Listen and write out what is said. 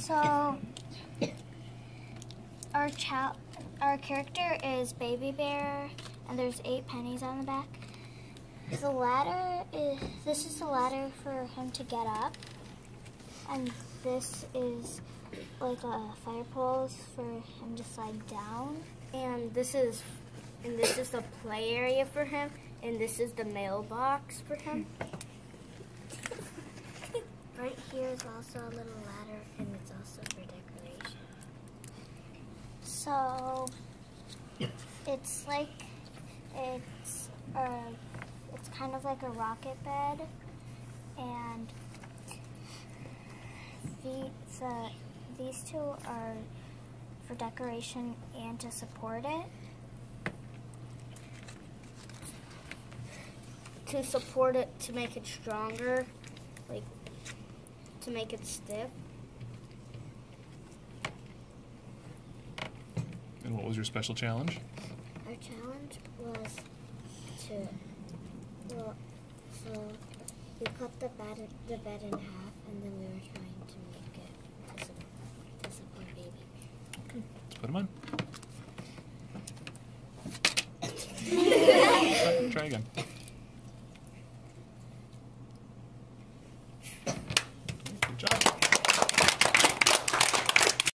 So our character is Baby Bear, and there's 8 pennies on the back. This is the ladder for him to get up, and this is like a fire poles for him to slide down. And this is the play area for him, and this is the mailbox for him. Right here is also a little ladder, and it's also for decoration. So it's kind of like a rocket bed, and these 2 are for decoration and to support it. To support it, to make it stronger, like to make it stiff. And what was your special challenge? Our challenge was so we cut the bed in half, and then we were trying to make it to support Baby. Okay, let's put them on. Try again.